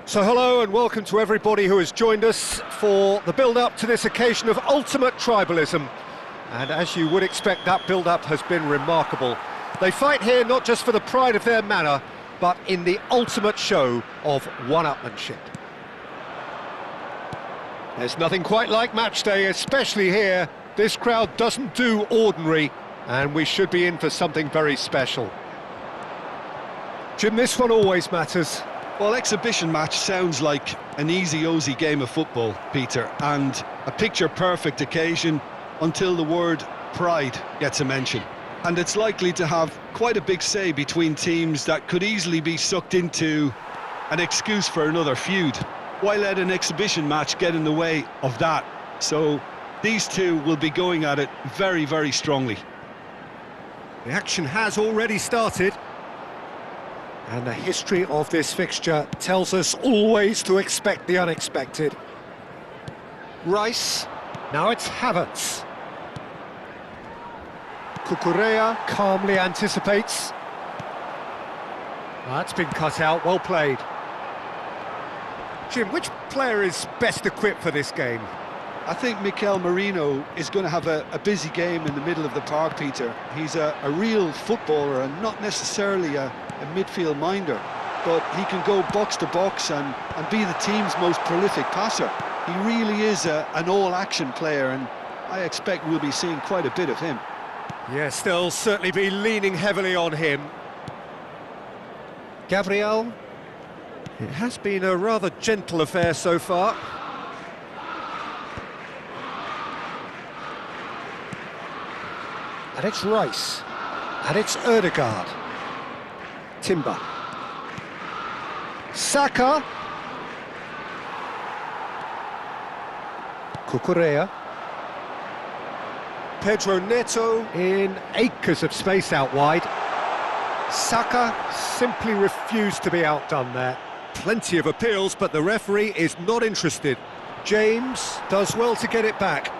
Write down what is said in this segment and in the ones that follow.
So hello and welcome to everybody who has joined us for the build-up to this occasion of ultimate tribalism. And as you would expect, that build-up has been remarkable. They fight here not just for the pride of their manor, but in the ultimate show of one-upmanship. There's nothing quite like match day, especially here. This crowd doesn't do ordinary, and we should be in for something very special. Jim, this one always matters. Well, exhibition match sounds like an easy-ozy game of football, Peter, and a picture-perfect occasion until the word pride gets a mention. And it's likely to have quite a big say between teams that could easily be sucked into an excuse for another feud. Why let an exhibition match get in the way of that? So these two will be going at it very, very strongly. The action has already started. And the history of this fixture tells us always to expect the unexpected. Rice, now it's Havertz. Cucurella calmly anticipates. That's been cut out, well played. Jim, which player is best equipped for this game? I think Mikel Merino is going to have a busy game in the middle of the park, Peter. He's a real footballer and not necessarily a midfield minder, but he can go box to box and be the team's most prolific passer. He really is an all-action player, and I expect we'll be seeing quite a bit of him. Yes, they'll certainly be leaning heavily on him. Gabriel, it has been a rather gentle affair so far. And it's Rice, and it's Ødegaard. Timber. Saka. Cucurella. Pedro Neto in acres of space out wide. Saka simply refused to be outdone there. Plenty of appeals, but the referee is not interested. James does well to get it back.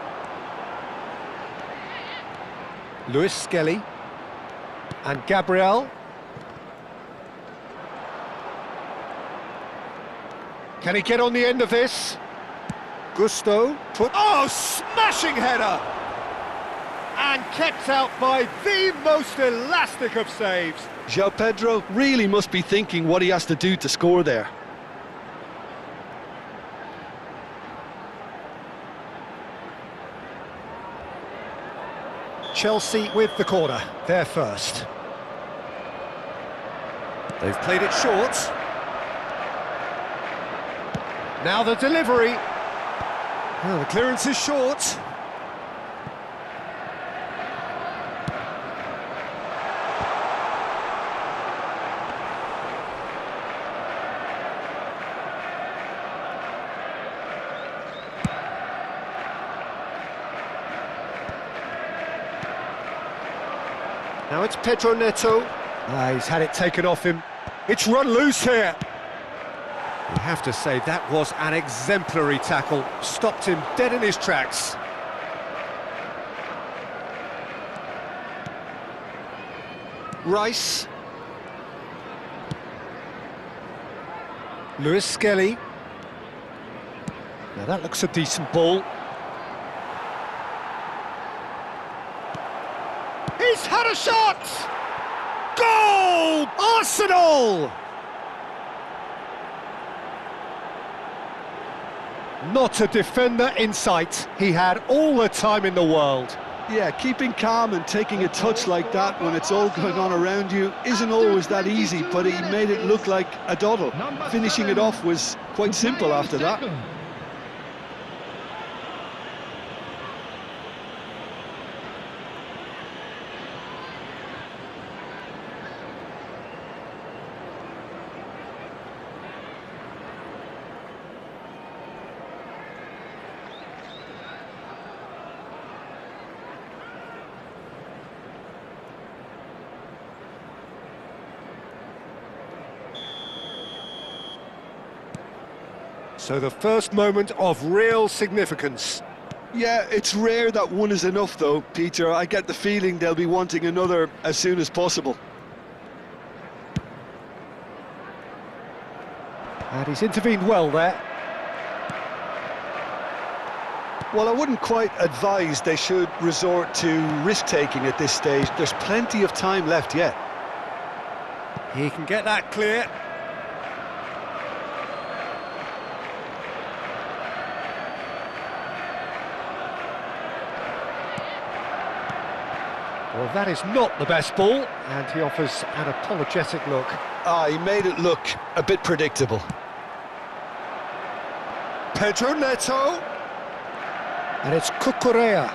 Lewis Skelly and Gabriel. Can he get on the end of this? Gusto put... Oh, smashing header! And kept out by the most elastic of saves. João Pedro really must be thinking what he has to do to score there. Chelsea with the corner, they're first. They've played it short. Now the delivery. Well, the clearance is short. Now it's Pedro Neto. He's had it taken off him. It's run loose here. You have to say that was an exemplary tackle. Stopped him dead in his tracks. Rice. Lewis Skelly. Now that looks a decent ball. He's had a shot! Goal! Arsenal! Not a defender in sight. He had all the time in the world. Yeah, keeping calm and taking a touch like that when it's all going on around you isn't always that easy, but he made it look like a doddle. Finishing it off was quite simple after that. So the first moment of real significance. Yeah, it's rare that one is enough though, Peter. I get the feeling they'll be wanting another as soon as possible. And But he's intervened well there. Well, I wouldn't quite advise they should resort to risk-taking at this stage. There's plenty of time left yet. He can get that clear. Well, that is not the best ball, and he offers an apologetic look. He made it look a bit predictable. Pedro Neto. And it's Cucurella.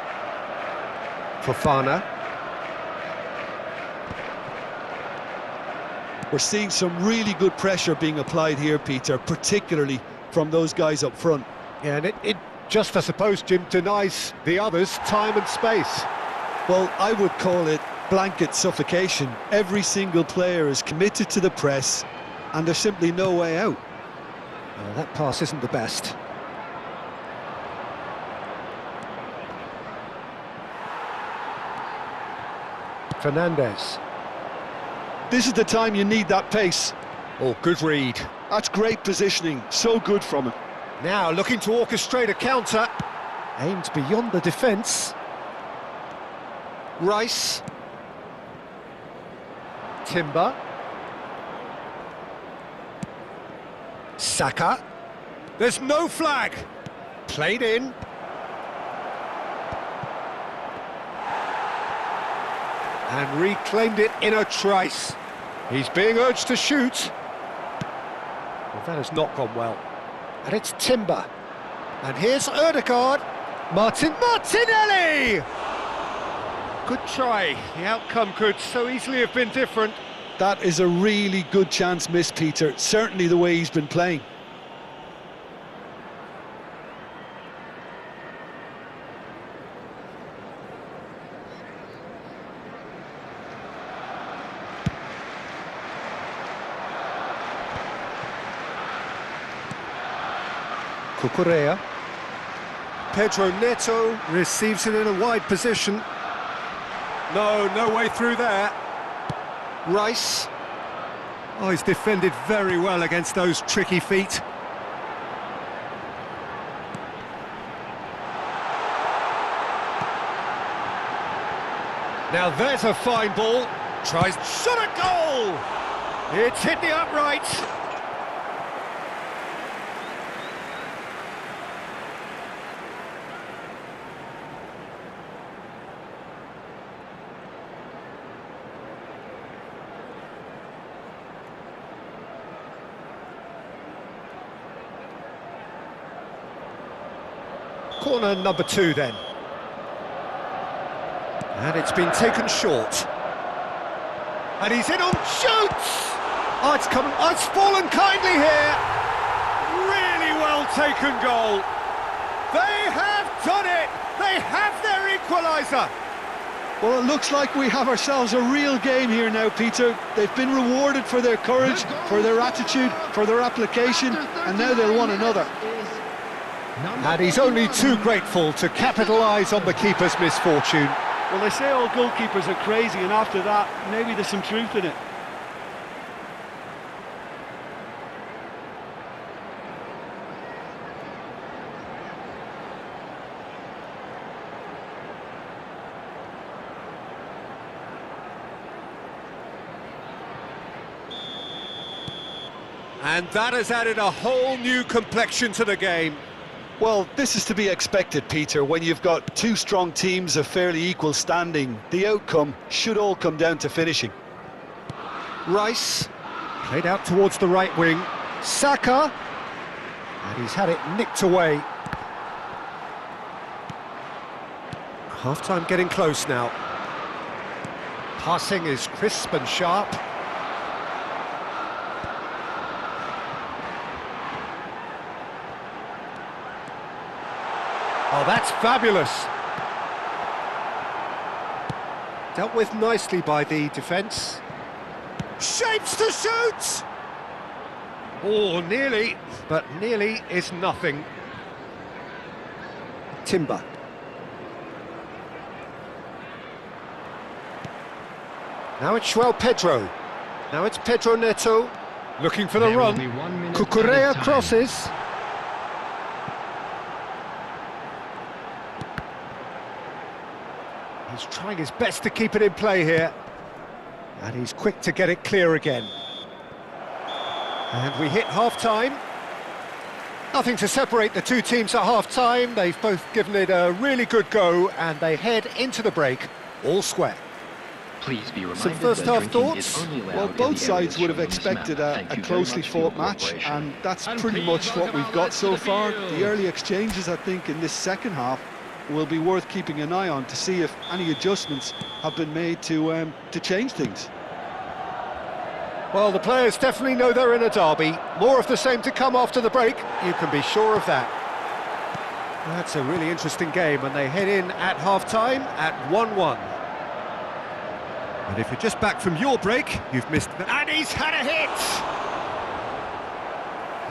Fofana. We're seeing some really good pressure being applied here, Peter, particularly from those guys up front. Yeah, and it just, I suppose, Jim, denies the others time and space. Well, I would call it blanket suffocation. Every single player is committed to the press, and there's simply no way out. Well, that pass isn't the best. Fernandez. This is the time you need that pace. Oh, good read. That's great positioning, so good from him. Now looking to orchestrate a counter. Aimed beyond the defence. Rice. Timber. Saka. There's no flag. Played in. And reclaimed it in a trice. He's being urged to shoot. Well, that has not gone well. And it's Timber. And here's Ødegaard. Martinelli! Good try. The outcome could so easily have been different. That is a really good chance missed, Peter. Certainly the way he's been playing. Cucurella. Pedro Neto receives it in a wide position. No way through there. Rice. Oh, he's defended very well against those tricky feet. Now there's a fine ball. Tries, shot a goal! It's hit the upright. Corner number 2 then. And it's been taken short. And he's in on shoots! Oh, it's fallen kindly here. Really well taken goal. They have done it! They have their equaliser! Well, it looks like we have ourselves a real game here now, Peter. They've been rewarded for their courage, for their attitude, for their application, and now they'll want another. And he's only too grateful to capitalise on the keeper's misfortune. Well, they say all goalkeepers are crazy, and after that, maybe there's some truth in it. And that has added a whole new complexion to the game. Well, this is to be expected, Peter. When you've got two strong teams of fairly equal standing, the outcome should all come down to finishing. Rice, played out towards the right wing. Saka, and he's had it nicked away. Half-time getting close now. Passing is crisp and sharp. Oh, that's fabulous. Dealt with nicely by the defence. Shapes to shoot! Oh, nearly, but nearly is nothing. Timber. Now it's João Pedro. Now it's Pedro Neto. Looking for the There will run. be 1 minute Cucurella added time. crosses. He's trying his best to keep it in play here. And he's quick to get it clear again. And we hit half-time. Nothing to separate the two teams at half-time. They've both given it a really good go, and they head into the break all square. Please be reminded Some first that half drinking is thoughts? only allowed Well, in both the sides areas would have shown on this expected map. a Thank you very closely much for your fought match, cooperation. and that's And pretty please much what welcome we've our got lads so to the far. field. The early exchanges, I think, in this second half will be worth keeping an eye on to see if any adjustments have been made to change things. Well, the players definitely know they're in a derby. More of the same to come after the break, you can be sure of that. That's a really interesting game, and they head in at half-time at 1-1. And if you're just back from your break, you've missed that. And he's had a hit!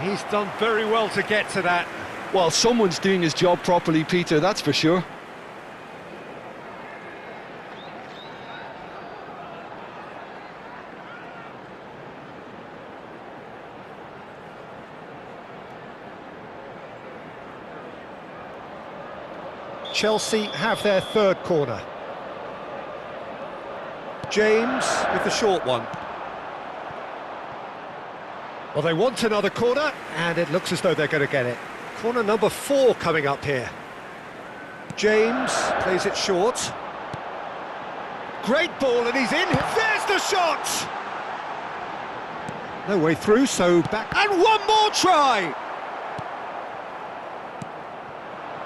He's done very well to get to that. Well, someone's doing his job properly, Peter, that's for sure. Chelsea have their third corner. James with the short one. Well, they want another corner, and it looks as though they're going to get it. Corner number 4 coming up here. James plays it short. Great ball, and he's in. There's the shot! No way through, so back. And one more try!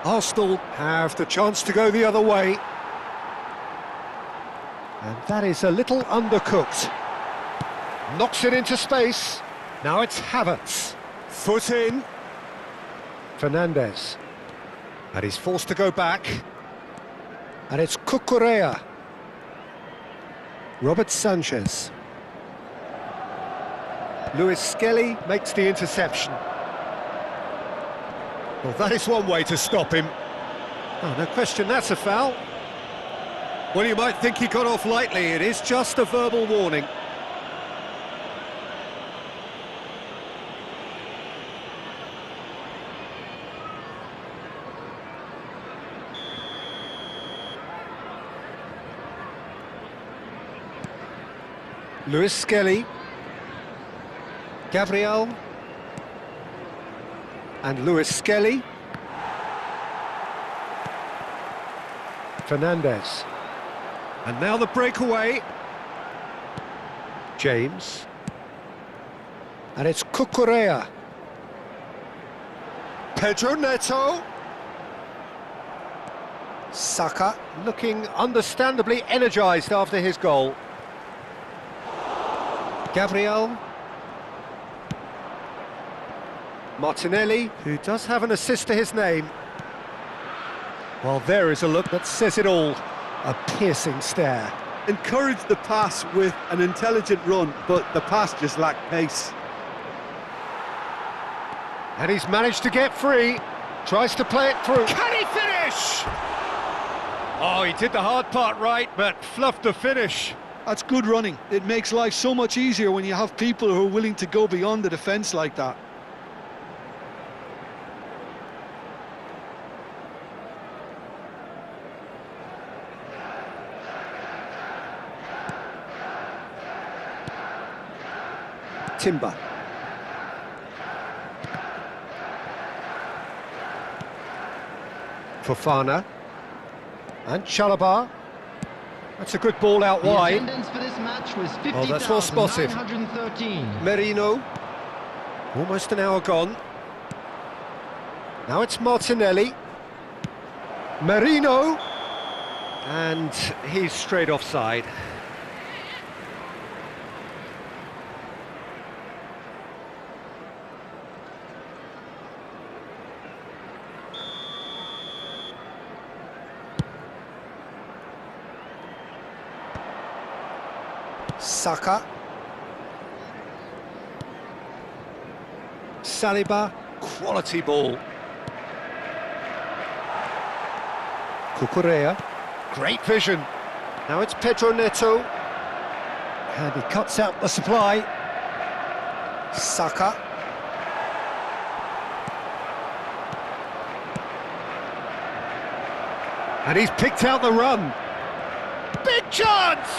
Arsenal have the chance to go the other way. And that is a little undercooked. Knocks it into space. Now it's Havertz. Foot in. Fernandes. And he's forced to go back. And it's Cucurella. Robert Sanchez. Luis Skelly makes the interception. Well, that is one way to stop him. Oh, no question, that's a foul. Well, you might think he got off lightly. It is just a verbal warning. Luis Skelly. Gabriel. And Luis Skelly. Fernandes. And now the breakaway. James. And it's Cucurella. Pedro Neto. Saka looking understandably energised after his goal. Gabriel. Martinelli, who does have an assist to his name. Well, there is a look that says it all. A piercing stare. Encouraged the pass with an intelligent run, but the pass just lacked pace. And he's managed to get free. Tries to play it through. Can he finish? Oh, he did the hard part right, but fluffed the finish. That's good running. It makes life so much easier when you have people who are willing to go beyond the defence like that. Timber. Fofana. And Chalobah. That's a good ball out The wide. attendance for this match was Oh, that's well spotted. 50,913. Merino. Almost an hour gone. Now it's Martinelli. Merino. And he's straight offside. Saka. Saliba, quality ball. Cucurella, great vision. Now it's Pedro Neto. And he cuts out the supply. Saka. And he's picked out the run. Big chance!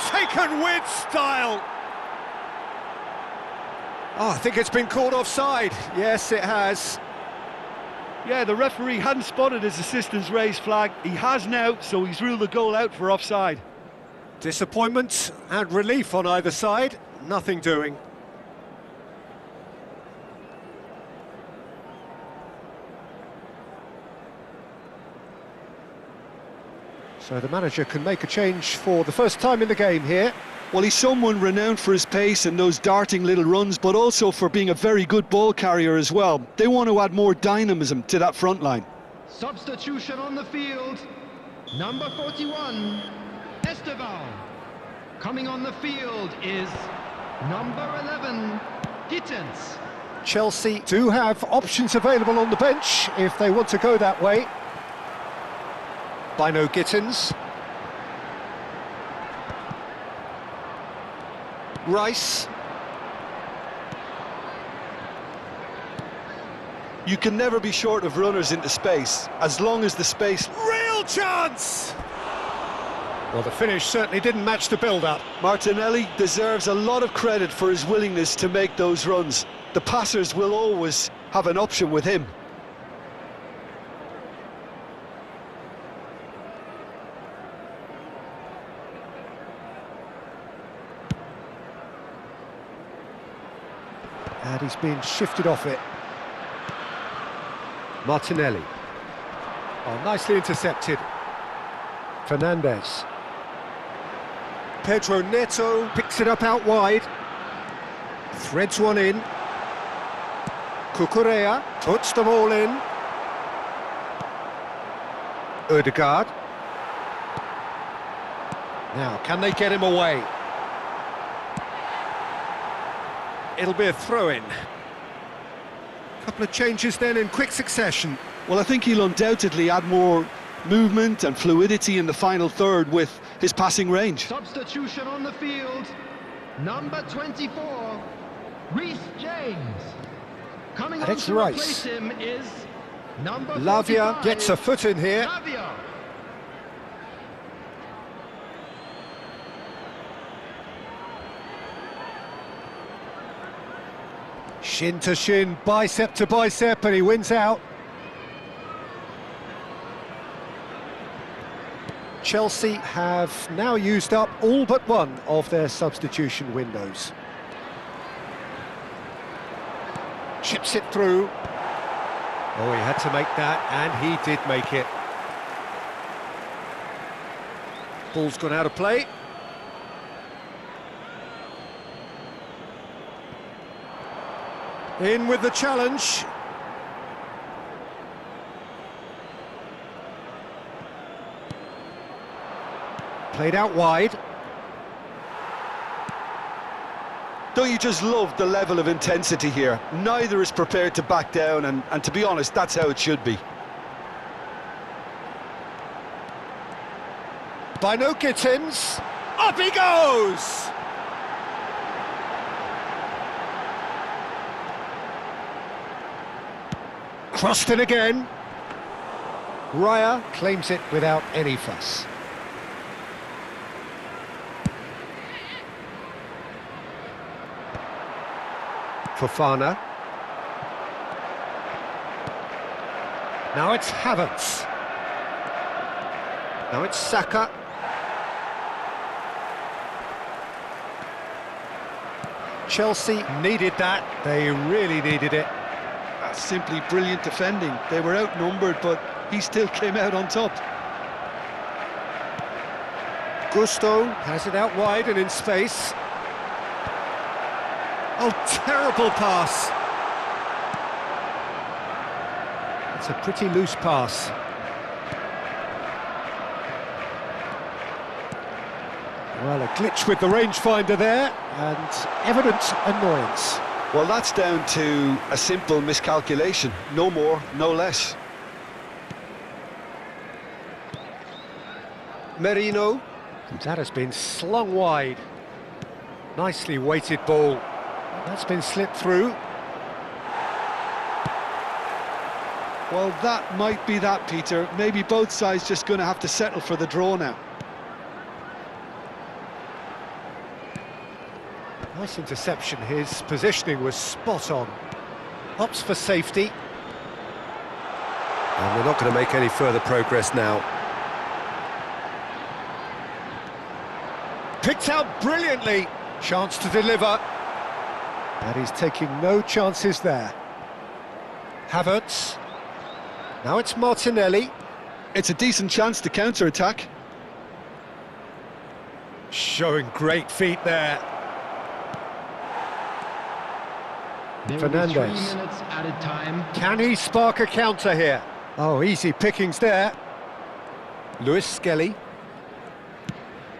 Taken with style. Oh, I think it's been called offside. Yes, it has. Yeah, the referee hadn't spotted his assistant's raised flag. He has now, so he's ruled the goal out for offside. Disappointment and relief on either side. Nothing doing. So the manager can make a change for the first time in the game here. Well, he's someone renowned for his pace and those darting little runs, but also for being a very good ball carrier as well. They want to add more dynamism to that front line. Substitution on the field. Number 41, Esteval. Coming on the field is number 11, Gittens. Chelsea do have options available on the bench if they want to go that way. Bino Gittens. Rice. You can never be short of runners into space, as long as the space... Real chance! Well, the finish certainly didn't match the build-up. Martinelli deserves a lot of credit for his willingness to make those runs. The passers will always have an option with him. And he's been shifted off it. Martinelli. Oh, nicely intercepted. Fernandez. Pedro Neto picks it up out wide. Threads one in. Cucurella puts the ball in. Ødegaard. Now, can they get him away? It'll be a throw-in. Couple of changes then in quick succession. Well, I think he'll undoubtedly add more movement and fluidity in the final third with his passing range. Substitution on the field. Number 24, Reece James. Coming And on it's to Rice. replace him is number Lavia 45, gets a foot in here. Lavia. Shin to shin, bicep to bicep, and he wins out. Chelsea have now used up all but one of their substitution windows. Chips it through. Oh, he had to make that, and he did make it. Ball's gone out of play. In with the challenge. Played out wide. Don't you just love the level of intensity here? Neither is prepared to back down, and to be honest, that's how it should be. Bino Gittens. Up he goes! Crossed in again. Raya claims it without any fuss. Fofana. Now it's Havertz. Now it's Saka. Chelsea needed that. They really needed it. That's simply brilliant defending. They were outnumbered, but he still came out on top. Gusto has it out wide and in space. Oh, terrible pass. It's a pretty loose pass. Well, a glitch with the rangefinder there, and evident annoyance. Well, that's down to a simple miscalculation. No more, no less. Merino. That has been slung wide. Nicely weighted ball. That's been slipped through. Well, that might be that, Peter. Maybe both sides just going to have to settle for the draw now. Nice interception. His positioning was spot on. Opts for safety. And we're not going to make any further progress now. Picked out brilliantly. Chance to deliver. And he's taking no chances there. Havertz. Now it's Martinelli. It's a decent chance to counter-attack. Showing great feet there. There will be 3 Fernandes. minutes added time. Can he spark a counter here? Oh, easy pickings there. Lewis Skelly.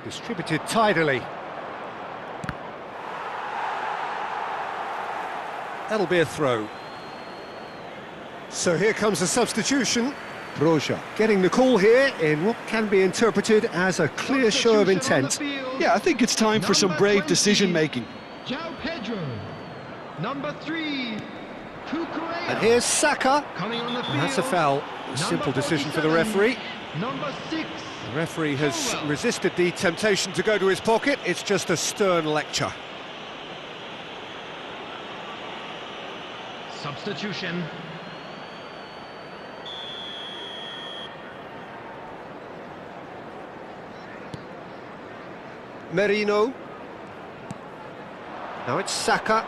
Distributed tidily. That'll be a throw. So here comes a substitution. Broja getting the call here in what can be interpreted as a clear show of Substitution on intent. the field. Yeah, I think it's time for some Number brave 20, decision-making. João Pedro. Number 3, Cucurella. And here's Saka. Coming on the field. And that's a foul. A simple decision for the referee. Number 6. The referee has resisted the temptation to go to his pocket. It's just a stern lecture. Substitution. Merino. Now it's Saka.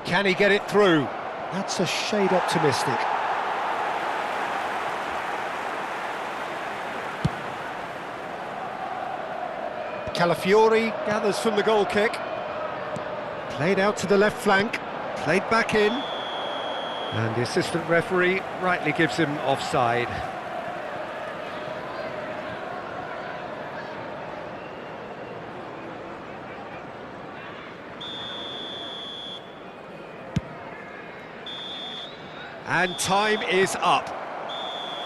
Can he get it through? That's a shade optimistic. Calafiori gathers from the goal kick. Played out to the left flank. Played back in. And the assistant referee rightly gives him offside. And time is up.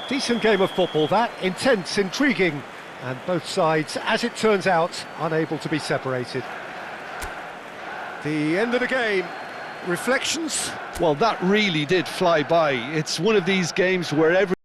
Decent game of football that, intense, intriguing, and both sides, as it turns out, unable to be separated. The end of the game. Reflections? Well, that really did fly by. It's one of these games where every